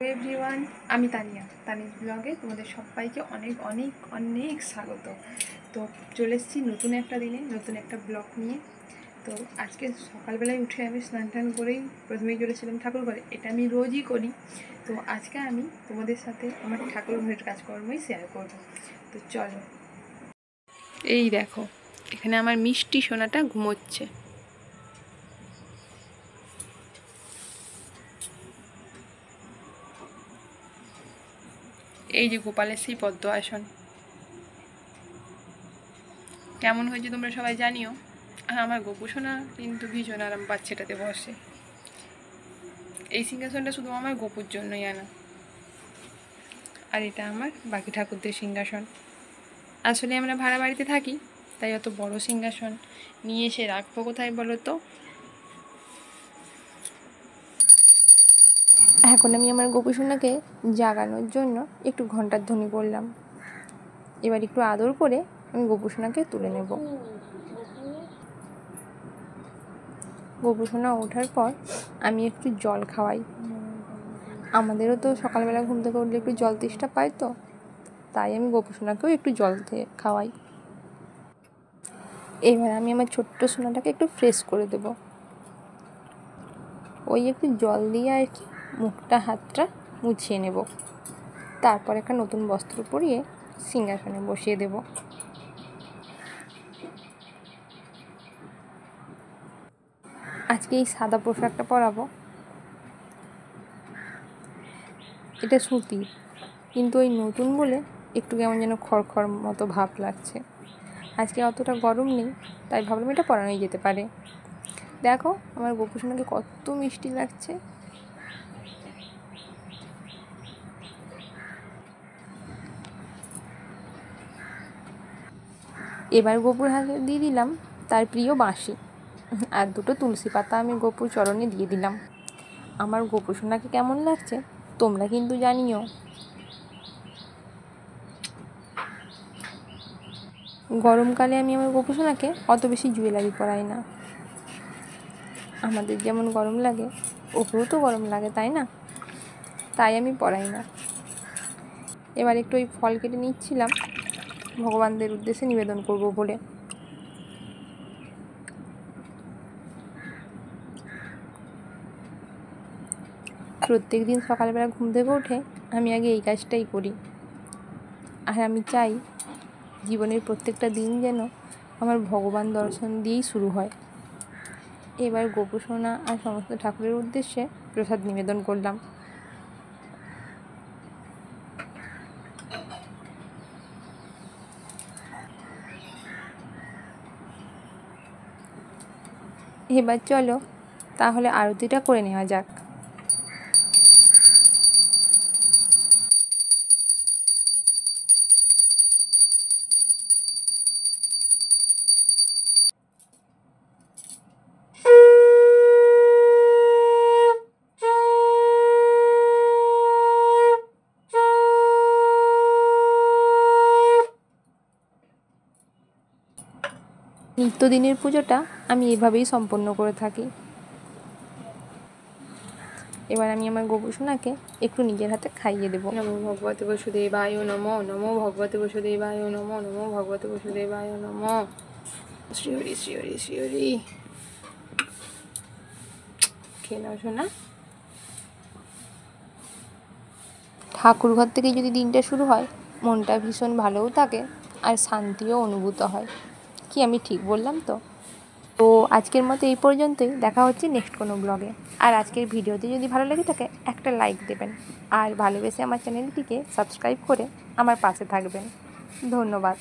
Everyone, আমি তানিজ ব্লগে তোমাদের সবাইকে অনেক অনেক অনেক স্বাগত। তো চলে এসেছি নতুন একটা দিনে নতুন একটা ব্লগ নিয়ে। তো আজকে সকালবেলায় উঠে আমি স্নান টান করেই প্রথমেই চলেছিলাম ঠাকুর ঘরে। এটা আমি রোজই করি। তো আজকে আমি তোমাদের সাথে আমার ঠাকুর ঘরের কাজকর্মই শেয়ার করব। তো চলো। এই দেখো, এখানে আমার মিষ্টি সোনাটা ঘুমোচ্ছে। এই যে গোপালের সেই পদ্ম আসন, কেমন হয়েছে তোমরা সবাই জানিও। আর আমার গোপুসোনা কিন্তু ভীষণ আরাম পাচ্ছে এটাতে বসে। এই সিংহাসনটা শুধু আমার গোপুর জন্যই আনা, আর এটা আমার বাকি ঠাকুরদের সিংহাসন। আসলে আমরা ভাড়া বাড়িতে থাকি, তাই অত বড় সিংহাসন নিয়ে এসে রাখবো কোথায় বলো তো। এখন আমি আমার গোপুসোনাকে জাগানোর জন্য একটু ঘন্টার ধ্বনি করলাম। এবার একটু আদর করে আমি গোপুসোনাকে তুলে নেব। গোপুসোনা ওঠার পর আমি একটু জল খাওয়াই। আমাদেরও তো সকালবেলা ঘুম থেকে উঠলে একটু জল তেষ্টা পাই, তো তাই আমি গোপুসোনাকেও একটু জল খাওয়াই। এবার আমি আমার ছোট্ট সোনাটাকে একটু ফ্রেশ করে দেব। ওই একটু জল দিয়ে আর কি মুখটা হাতটা মুছিয়ে নেব। তারপর একটা নতুন বস্ত্র পরিয়ে সিংহাসনে বসিয়ে দেব। আজকে এই সাদা পোশাকটা পরাবো। এটা সুতির, কিন্তু ওই নতুন বলে একটু কেমন যেন খড়খড় মতো ভাব লাগছে। আজকে অতটা গরম নেই, তাই ভাবলাম এটা পরানোই যেতে পারে। দেখো আমার গোপুসোনাকে কত মিষ্টি লাগছে। এবার গোপুর হাতে দিয়ে দিলাম তার প্রিয় বাঁশি, আর দুটো তুলসী পাতা আমি গোপুর চরণে দিয়ে দিলাম। আমার গোপুসোনাকে কেমন লাগছে তোমরা কিন্তু জানিও। গরমকালে আমি আমার গোপুসোনাকে অত বেশি জুয়েলারি পরাই না। আমাদের যেমন গরম লাগে ওকেও তো গরম লাগে, তাই না? তাই আমি পরাই না। এবার একটু ওই ফল কেটে নিচ্ছিলাম ভগবানদের উদ্দেশ্যে নিবেদন করব বলে। প্রত্যেক দিন সকালবেলা ঘুম থেকে উঠে আমি আগে এই কাজটাই করি, আর আমি চাই জীবনের প্রত্যেকটা দিন যেন আমার ভগবান দর্শন দিয়েই শুরু হয়। এবার গোপুসোনা আর সমস্ত ঠাকুরের উদ্দেশ্যে প্রসাদ নিবেদন করলাম। এবার চলো তাহলে আরতিটা করে নেওয়া যাক। নিত্যদিনের পুজোটা আমি এভাবেই সম্পন্ন করে থাকি। এবার আমি আমার গোপুসোনাকে একটু নিজের হাতে খাইয়ে দেবো। নমো ভগবতে বসুদেবায় নমো, নমো ভগবতে বসুদেবায় নমো, নমো ভগবতে বসুদেবায় নমো। শ্রী হরি শ্রী হরি শ্রী হরি। খেয়ে নাও শোনা। ঠাকুর ঘর থেকে যদি দিনটা শুরু হয় মনটা ভীষণ ভালোও থাকে আর শান্তিও অনুভূত হয়। কি আমি ঠিক বললাম তো? তো আজকের মতো এই পর্যন্তই। দেখা হচ্ছে নেক্সট কোনো ব্লগে। আর আজকের ভিডিওতে যদি ভালো লেগে থাকে একটা লাইক দেবেন, আর ভালোবেসে আমার চ্যানেলটিকে সাবস্ক্রাইব করে আমার পাশে থাকবেন। ধন্যবাদ।